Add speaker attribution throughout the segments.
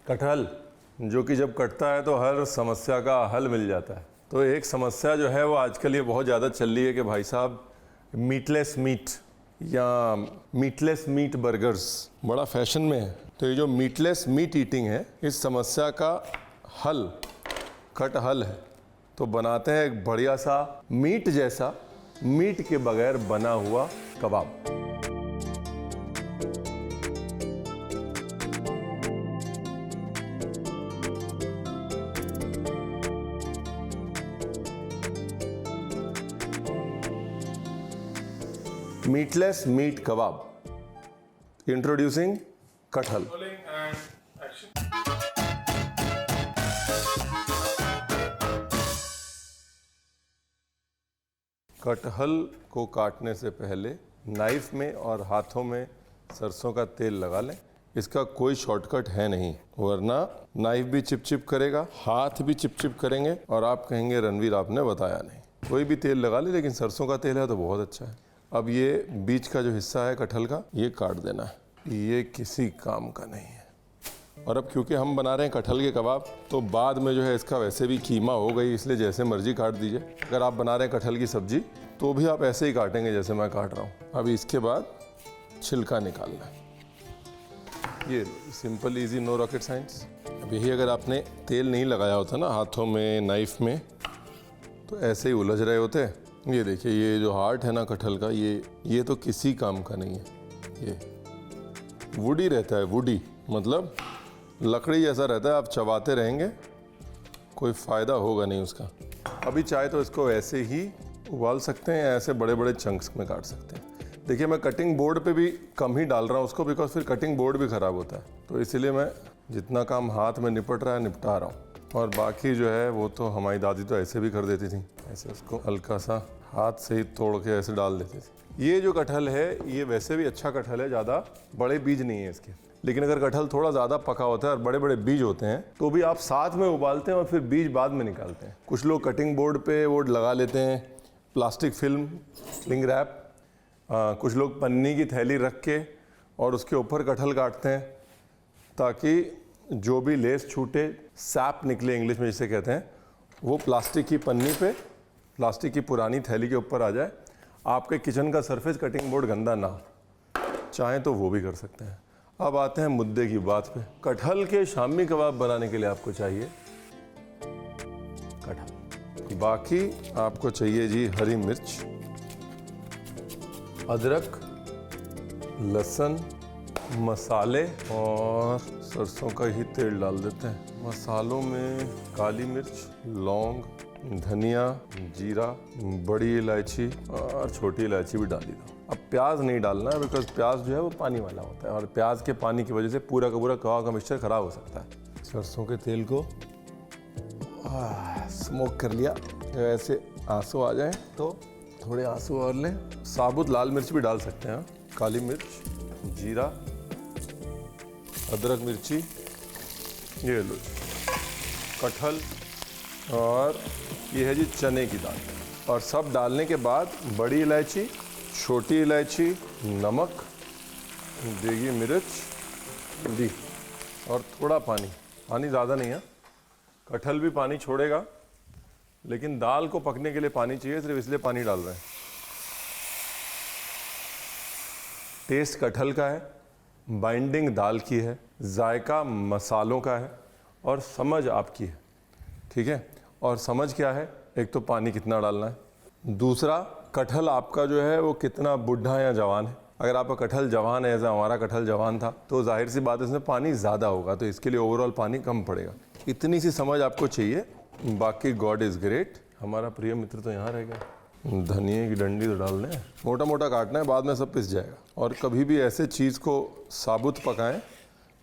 Speaker 1: कटहल जो कि जब कटता है तो हर समस्या का हल मिल जाता है। तो एक समस्या जो है वो आजकल ये बहुत ज़्यादा चल रही है कि भाई साहब मीटलेस मीट या मीटलेस मीट बर्गर्स बड़ा फैशन में है। तो ये जो मीटलेस मीट ईटिंग है, इस समस्या का हल कटहल है। तो बनाते हैं एक बढ़िया सा मीट जैसा, मीट के बगैर बना हुआ कबाब। मीटलेस मीट कबाब। इंट्रोड्यूसिंग कटहल। कटहल को काटने से पहले नाइफ में और हाथों में सरसों का तेल लगा लें। इसका कोई शॉर्टकट है नहीं, वरना नाइफ भी चिपचिप करेगा, हाथ भी चिपचिप करेंगे और आप कहेंगे रणवीर आपने बताया नहीं। कोई भी तेल लगा ले, लेकिन सरसों का तेल है तो बहुत अच्छा है। अब ये बीच का जो हिस्सा है कटहल का, ये काट देना है। ये किसी काम का नहीं है। और अब क्योंकि हम बना रहे हैं कटहल के कबाब, तो बाद में जो है इसका वैसे भी कीमा हो गई, इसलिए जैसे मर्जी काट दीजिए। अगर आप बना रहे हैं कटहल की सब्जी तो भी आप ऐसे ही काटेंगे जैसे मैं काट रहा हूँ। अभी इसके बाद छिलका निकालना है। ये simple easy, no rocket science. अब यही अगर आपने तेल नहीं लगाया होता ना हाथों में, नाइफ में, तो ऐसे ही उलझ रहे होते। ये देखिए, ये जो हार्ट है ना कटहल का, ये तो किसी काम का नहीं है। ये वुडी रहता है, वुडी मतलब लकड़ी जैसा रहता है। आप चबाते रहेंगे, कोई फ़ायदा होगा नहीं उसका। अभी चाहे तो इसको ऐसे ही उबाल सकते हैं, ऐसे बड़े बड़े चंक्स में काट सकते हैं। देखिए, मैं कटिंग बोर्ड पे भी कम ही डाल रहा हूँ उसको, बिकॉज फिर कटिंग बोर्ड भी ख़राब होता है। तो इसीलिए मैं जितना काम हाथ में निपट रहा है निपटा रहा हूँ। और बाकी जो है वो तो हमारी दादी तो ऐसे भी कर देती थी, ऐसे उसको हल्का सा हाथ से ही तोड़ के ऐसे डाल देती थी। ये जो कटहल है ये वैसे भी अच्छा कटहल है, ज़्यादा बड़े बीज नहीं है इसके। लेकिन अगर कटहल थोड़ा ज़्यादा पका होता है और बड़े बड़े बीज होते हैं तो भी आप साथ में उबालते हैं और फिर बीज बाद में निकालते हैं। कुछ लोग कटिंग बोर्ड पे वो लगा लेते हैं प्लास्टिक फिल्म, क्लिंग रैप। कुछ लोग पन्नी की थैली रख के और उसके ऊपर कटहल काटते हैं, ताकि जो भी लेस छूटे, सैप निकले इंग्लिश में जिसे कहते हैं, वो प्लास्टिक की पन्नी पे, प्लास्टिक की पुरानी थैली के ऊपर आ जाए। आपके किचन का सरफेस कटिंग बोर्ड गंदा ना हो, चाहें तो वो भी कर सकते हैं। अब आते हैं मुद्दे की बात पे। कटहल के शामी कबाब बनाने के लिए आपको चाहिए कटहल, बाकी आपको चाहिए जी हरी मिर्च, अदरक, लहसुन, मसाले और सरसों का ही तेल डाल देते हैं। मसालों में काली मिर्च, लौंग, धनिया, जीरा, बड़ी इलायची और छोटी इलायची भी डाली दो। अब प्याज नहीं डालना है, बिकॉज प्याज जो है वो पानी वाला होता है और प्याज के पानी की वजह से पूरा का पूरा कबाब का मिक्सचर खराब हो सकता है। सरसों के तेल को स्मोक कर लिया, ऐसे आंसू आ जाए तो थोड़े आंसू और लें। साबुत लाल मिर्च भी डाल सकते हैं, काली मिर्च, जीरा, अदरक, मिर्ची, ये लो कटहल, और ये है जी चने की दाल। और सब डालने के बाद बड़ी इलायची, छोटी इलायची, नमक, देगी मिर्च दी और थोड़ा पानी। पानी ज़्यादा नहीं है, कटहल भी पानी छोड़ेगा, लेकिन दाल को पकने के लिए पानी चाहिए, सिर्फ इसलिए पानी डाल रहे हैं। टेस्ट कटहल का है, बाइंडिंग दाल की है, जायका मसालों का है और समझ आपकी है। ठीक है, और समझ क्या है, एक तो पानी कितना डालना है, दूसरा कटहल आपका जो है वो कितना बुढ़ा या जवान है। अगर आपका कटहल जवान है, जैसा हमारा कटहल जवान था, तो जाहिर सी बात है इसमें पानी ज़्यादा होगा, तो इसके लिए ओवरऑल पानी कम पड़ेगा। इतनी सी समझ आपको चाहिए, बाकी गॉड इज़ ग्रेट। हमारा प्रिय मित्र तो यहाँ रह गया। धनिए की डंडी तो डाल दें, मोटा मोटा काटना है, बाद में सब पिस जाएगा। और कभी भी ऐसे चीज़ को साबुत पकाएं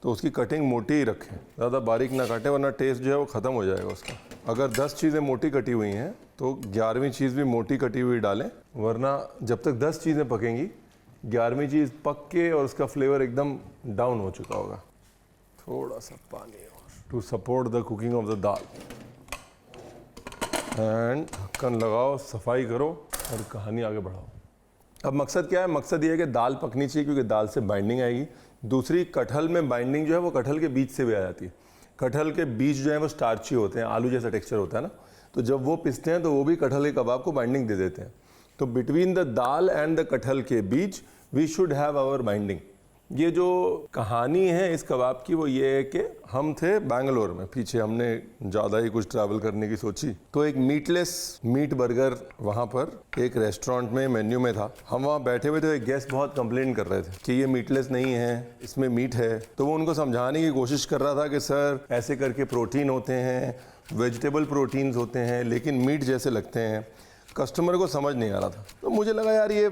Speaker 1: तो उसकी कटिंग मोटी ही रखें, ज़्यादा बारीक ना काटें, वरना टेस्ट जो है वो ख़त्म हो जाएगा उसका। अगर 10 चीज़ें मोटी कटी हुई हैं तो 11वीं चीज़ भी मोटी कटी हुई डालें, वरना जब तक 10 चीज़ें पकेंगी 11वीं चीज़ पक के और उसका फ्लेवर एकदम डाउन हो चुका होगा। थोड़ा सा पानी और to support the cooking of the dal. And ढक्कन लगाओ, सफाई करो और कहानी आगे बढ़ाओ। अब मकसद क्या है? मकसद ये है कि दाल पकनी चाहिए, क्योंकि दाल से बाइंडिंग आएगी। दूसरी, कटहल में बाइंडिंग जो है वो कटहल के बीज से भी आ जाती है। कटहल के बीज जो है वो स्टार्ची होते हैं, आलू जैसा टेक्सचर होता है ना, तो जब वो पिसते हैं तो वो भी कटहल के कबाब को बाइंडिंग दे देते हैं। तो between the dal and the kathal के बीच we should have our binding. ये जो कहानी है इस कबाब की वो ये है कि हम थे बैंगलोर में, पीछे हमने ज़्यादा ही कुछ ट्रैवल करने की सोची, तो एक मीटलेस मीट बर्गर वहाँ पर एक रेस्टोरेंट में मेन्यू में था। हम वहाँ बैठे हुए थे, एक गेस्ट बहुत कंप्लेन कर रहे थे कि ये मीटलेस नहीं है, इसमें मीट है। तो वो उनको समझाने की कोशिश कर रहा था कि सर ऐसे करके प्रोटीन होते हैं, वेजिटेबल प्रोटीन्स होते हैं, लेकिन मीट जैसे लगते हैं। कस्टमर को समझ नहीं आ रहा था। तो मुझे लगा यार ये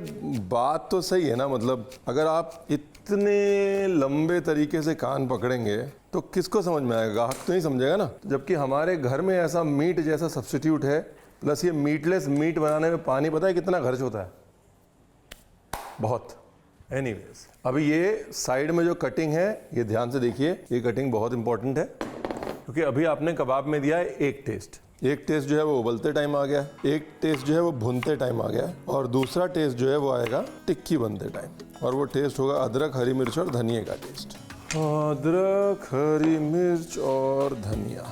Speaker 1: बात तो सही है ना, मतलब अगर आप इतने लंबे तरीके से कान पकड़ेंगे तो किसको समझ में आएगा, ग्राहक तो नहीं समझेगा ना। जबकि हमारे घर में ऐसा मीट जैसा सब्स्टिट्यूट है, प्लस ये मीटलेस मीट बनाने में पानी पता है कितना खर्च होता है, बहुत। एनीवेज, अभी ये साइड में जो कटिंग है ये ध्यान से देखिए, ये कटिंग बहुत इंपॉर्टेंट है क्योंकि अभी आपने कबाब में दिया है एक टेस्ट जो है वो उबलते टाइम आ गया, एक टेस्ट जो है वो भुनते टाइम आ गया, और दूसरा टेस्ट जो है वो आएगा टिक्की बनते टाइम, और वो टेस्ट होगा अदरक, हरी मिर्च और धनिया का टेस्ट। अदरक, हरी मिर्च और धनिया।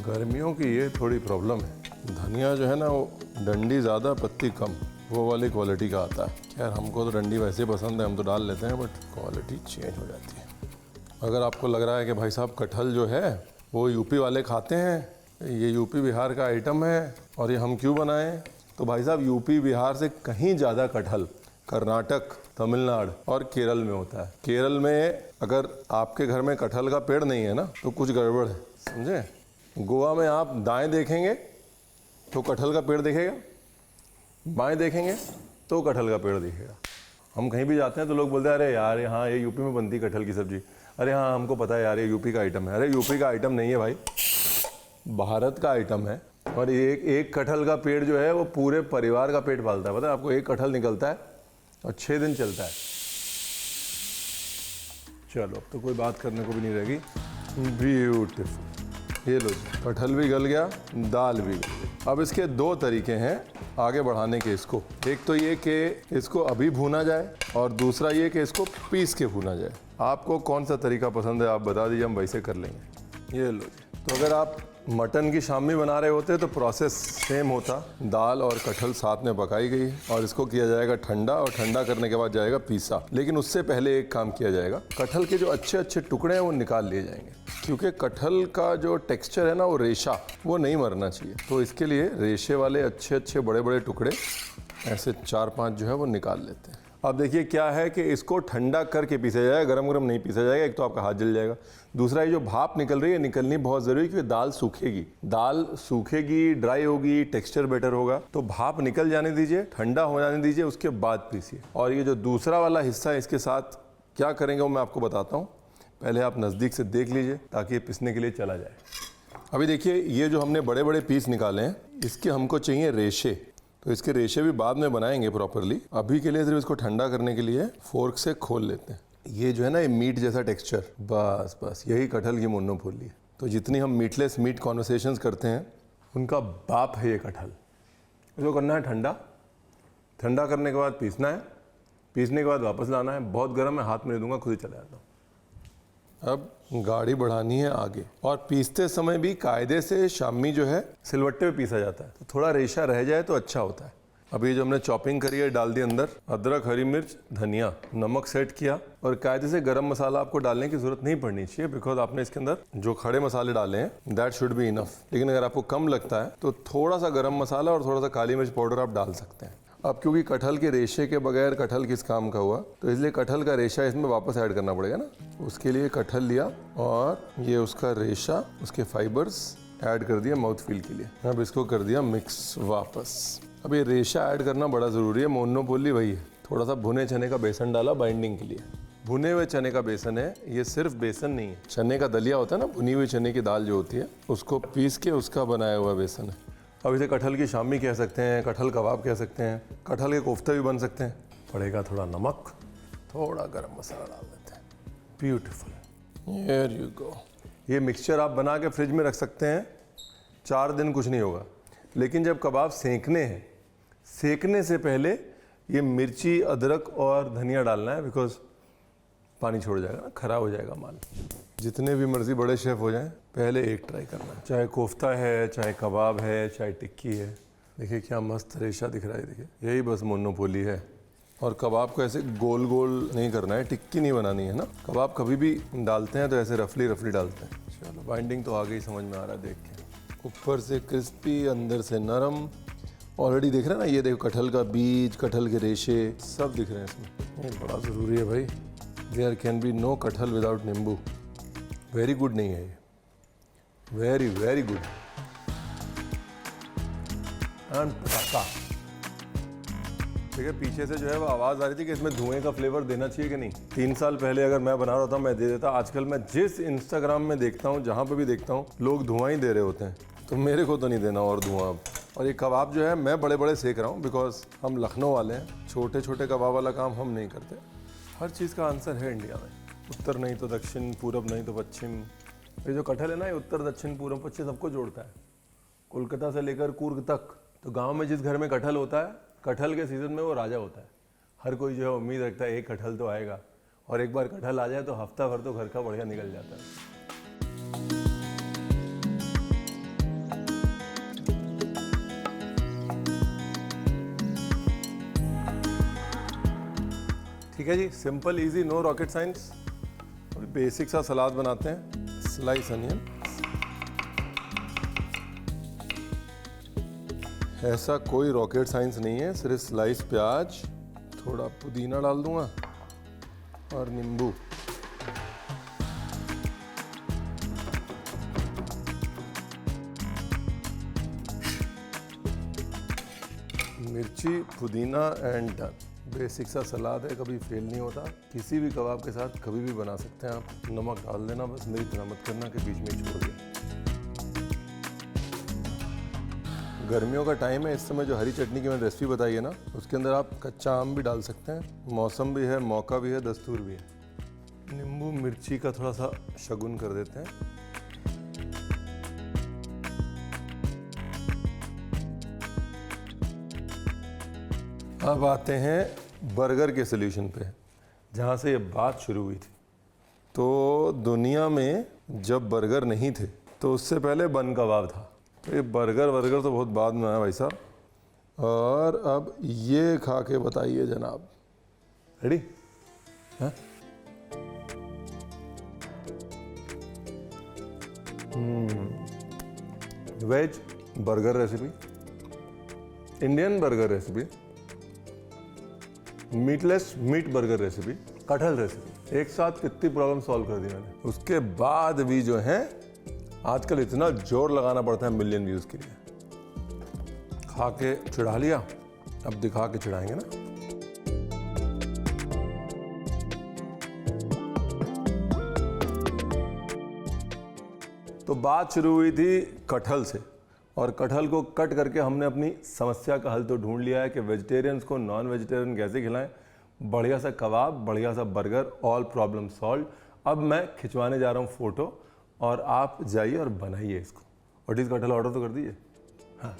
Speaker 1: गर्मियों की ये थोड़ी प्रॉब्लम है, धनिया जो है ना वो डंडी ज़्यादा पत्ती कम, वो वाली क्वालिटी का आता है। खैर हमको तो डंडी वैसे पसंद है, हम तो डाल लेते हैं, बट क्वालिटी चेंज हो जाती है। अगर आपको लग रहा है कि भाई साहब कटहल जो है वो यूपी वाले खाते हैं, ये यूपी बिहार का आइटम है और ये हम क्यों बनाएं, तो भाई साहब यूपी बिहार से कहीं ज़्यादा कटहल कर्नाटक, तमिलनाडु और केरल में होता है। केरल में अगर आपके घर में कटहल का पेड़ नहीं है ना तो कुछ गड़बड़ है, समझे। गोवा में आप दाएं देखेंगे तो कटहल का पेड़ दिखेगा, बाएं देखेंगे तो कटहल का पेड़ दिखेगा। हम कहीं भी जाते हैं तो लोग बोलते हैं अरे यार हाँ ये यूपी में बनती कटहल की सब्जी, अरे हाँ हमको पता है यार ये यूपी का आइटम है। अरे यूपी का आइटम नहीं है भाई, भारत का आइटम है। और एक कटहल का पेड़ जो है वो पूरे परिवार का पेट पालता है, पता है आपको। एक कटहल निकलता है और 6 दिन चलता है। चलो अब तो कोई बात करने को भी नहीं रहेगी। ब्यूटीफुल, ये लो जी, कटहल भी गल गया, दाल भी गल गई। अब इसके 2 तरीके हैं आगे बढ़ाने के इसको। एक तो ये कि इसको अभी भूना जाए और दूसरा ये कि इसको पीस के भूना जाए। आपको कौन सा तरीका पसंद है आप बता दीजिए, हम वैसे कर लेंगे। ये लो जी। तो अगर आप मटन की शामी बना रहे होते तो प्रोसेस सेम होता, दाल और कटहल साथ में पकाई गई और इसको किया जाएगा ठंडा, और ठंडा करने के बाद जाएगा पीसा। लेकिन उससे पहले एक काम किया जाएगा, कटहल के जो अच्छे अच्छे टुकड़े हैं वो निकाल लिए जाएंगे, क्योंकि कटहल का जो टेक्सचर है ना वो रेशा, वो नहीं मरना चाहिए। तो इसके लिए रेशे वाले अच्छे अच्छे बड़े बड़े टुकड़े ऐसे 4-5 जो है वो निकाल लेते हैं। अब देखिए क्या है कि इसको ठंडा करके पीसा जाएगा, गरम गरम नहीं पीसा जाएगा। एक तो आपका हाथ जल जाएगा, दूसरा ये जो भाप निकल रही है निकलनी बहुत ज़रूरी है क्योंकि दाल सूखेगी, दाल सूखेगी, ड्राई होगी, टेक्सचर बेटर होगा। तो भाप निकल जाने दीजिए, ठंडा हो जाने दीजिए, उसके बाद पीसिए। और ये जो दूसरा वाला हिस्सा है इसके साथ क्या करेंगे वो मैं आपको बताता हूँ। पहले आप नज़दीक से देख लीजिए ताकि ये पिसने के लिए चला जाए। अभी देखिए ये जो हमने बड़े बड़े पीस निकाले हैं इसके हमको चाहिए रेशे, तो इसके रेशे भी बाद में बनाएंगे प्रॉपरली। अभी के लिए सिर्फ इसको ठंडा करने के लिए फोर्क से खोल लेते हैं। ये जो है ना ये मीट जैसा टेक्सचर, बस बस यही कटहल की मोनोपोली है। तो जितनी हम मीटलेस मीट कॉन्वर्सेशंस करते हैं उनका बाप है ये कटहल। इसको करना है ठंडा, ठंडा करने के बाद पीसना है, पीसने के बाद वापस लाना है। बहुत गर्म है, हाथ में नहीं दूंगा, खुद ही चला जाता हूँ। अब गाड़ी बढ़ानी है आगे, और पीसते समय भी कायदे से शामी जो है सिलवट्टे पे पीसा जाता है, तो थोड़ा रेशा रह जाए तो अच्छा होता है। अभी जो हमने चॉपिंग करी है डाल दी अंदर, अदरक, हरी मिर्च, धनिया, नमक सेट किया, और कायदे से गरम मसाला आपको डालने की जरूरत नहीं पड़नी चाहिए बिकॉज आपने इसके अंदर जो खड़े मसाले डाले हैं दैट शुड बी इनफ। लेकिन अगर आपको कम लगता है तो थोड़ा सा गरम मसाला और थोड़ा सा काली मिर्च पाउडर आप डाल सकते हैं। अब क्योंकि कटहल के रेशे के बगैर कटहल किस काम का हुआ, तो इसलिए कटहल का रेशा इसमें वापस ऐड करना पड़ेगा ना। उसके लिए कटहल लिया और ये उसका रेशा, उसके फाइबर्स ऐड कर दिया माउथ फील के लिए। अब इसको कर दिया मिक्स वापस। अब ये रेशा ऐड करना बड़ा ज़रूरी है, मोनोपोली वही है। थोड़ा सा भुने चने का बेसन डाला बाइंडिंग के लिए। भुने हुए चने का बेसन है, ये सिर्फ बेसन नहीं है, चने का दलिया होता है ना, भुनी हुई चने की दाल जो होती है उसको पीस के उसका बनाया हुआ बेसन है। अब इसे कटहल की शामी कह सकते हैं, कटहल कबाब कह सकते हैं, कटहल के कोफ्ते भी बन सकते हैं। पड़ेगा थोड़ा नमक, थोड़ा गरम मसाला डाल देते हैं। Beautiful, here you go. ये मिक्सचर आप बना के फ्रिज में रख सकते हैं, 4 दिन कुछ नहीं होगा। लेकिन जब कबाब सेंकने हैं, सेंकने से पहले ये मिर्ची, अदरक और धनिया डालना है बिकॉज पानी छोड़ जाएगा ना, खराब हो जाएगा माल। जितने भी मर्जी बड़े शेफ हो जाएं, पहले एक ट्राई करना है। चाहे कोफ्ता है, चाहे कबाब है, चाहे टिक्की है। देखिए क्या मस्त रेशा दिख रहा है, देखिए यही बस मोनोपोली है। और कबाब को ऐसे गोल गोल नहीं करना है, टिक्की नहीं बनानी है ना। कबाब कभी भी डालते हैं तो ऐसे रफली रफली डालते हैं। चलो बाइंडिंग तो आ गई, समझ में आ रहा है देख के। ऊपर से क्रिस्पी, अंदर से नरम। ऑलरेडी देख रहे हैं ना, ये देखो कटहल का बीज, कटहल के रेशे सब दिख रहे हैं इसमें। ये बड़ा ज़रूरी है भाई। देयर कैन बी नो कटहल विदाउट नींबू। वेरी गुड नहीं है ये, वेरी वेरी गुड। एंड पटाखा। ठीक है, पीछे से जो है वो आवाज़ आ रही थी कि इसमें धुएं का फ्लेवर देना चाहिए कि नहीं। 3 साल पहले अगर मैं बना रहा था मैं दे देता। आजकल मैं जिस इंस्टाग्राम में देखता हूँ, जहाँ पे भी देखता हूँ, लोग धुआं ही दे रहे होते हैं। तो मेरे को तो नहीं देना और धुआं। और ये कबाब जो है मैं बड़े बड़े सेक रहा हूँ, बिकॉज हम लखनऊ वाले हैं। छोटे छोटे कबाब वाला काम हम नहीं करते। हर चीज़ का आंसर है इंडिया में। उत्तर नहीं तो दक्षिण, पूरब नहीं तो पश्चिम। ये जो कटहल है ना, ये उत्तर दक्षिण पूरब पश्चिम सबको जोड़ता है, कोलकाता से लेकर कुर्ग तक। तो गांव में जिस घर में कटहल होता है, कटहल के सीज़न में वो राजा होता है। हर कोई जो है उम्मीद रखता है एक कटहल तो आएगा, और एक बार कटहल आ जाए तो हफ्ता भर तो घर का बढ़िया निकल जाता है। ठीक है जी, simple easy, no rocket science. अभी बेसिक सा सलाद बनाते हैं। स्लाइस अनियन, ऐसा कोई रॉकेट साइंस नहीं है, सिर्फ स्लाइस प्याज, थोड़ा पुदीना डाल दूंगा और नींबू। मिर्ची, पुदीना एंड डन। बेसिक सा सलाद है, कभी फेल नहीं होता। किसी भी कबाब के साथ कभी भी बना सकते हैं आप। नमक डाल देना बस, मेरी तरह मत करना कि बीच में छोड़ दिया। गर्मियों का टाइम है, इस समय जो हरी चटनी की मैंने रेसिपी बताई है ना, उसके अंदर आप कच्चा आम भी डाल सकते हैं। मौसम भी है, मौका भी है, दस्तूर भी है। नींबू मिर्ची का थोड़ा सा शगुन कर देते हैं। अब आते हैं बर्गर के सोल्यूशन पे, जहाँ से ये बात शुरू हुई थी। तो दुनिया में जब बर्गर नहीं थे तो उससे पहले बन कबाब था। तो ये बर्गर तो बहुत बाद में आया भाई साहब। और अब ये खा के बताइए जनाब, रेडी है? Veg burger recipe, Indian burger recipe, meatless meat burger recipe, kathal recipe, एक साथ कितनी प्रॉब्लम सॉल्व कर दी मैंने। उसके बाद भी जो है आजकल इतना जोर लगाना पड़ता है मिलियन व्यूज के लिए। खा के चिढ़ा लिया, अब दिखा के चिढ़ाएंगे ना। तो बात शुरू हुई थी कटहल से, और कटहल को कट करके हमने अपनी समस्या का हल तो ढूंढ लिया है कि वेजिटेरियंस को नॉन वेजिटेरियन कैसे खिलाएं। बढ़िया सा कबाब, बढ़िया सा बर्गर, ऑल प्रॉब्लम सॉल्व। अब मैं खिंचवाने जा रहा हूँ फ़ोटो, और आप जाइए और बनाइए इसको। और कटहल ऑर्डर तो कर दीजिए। हाँ।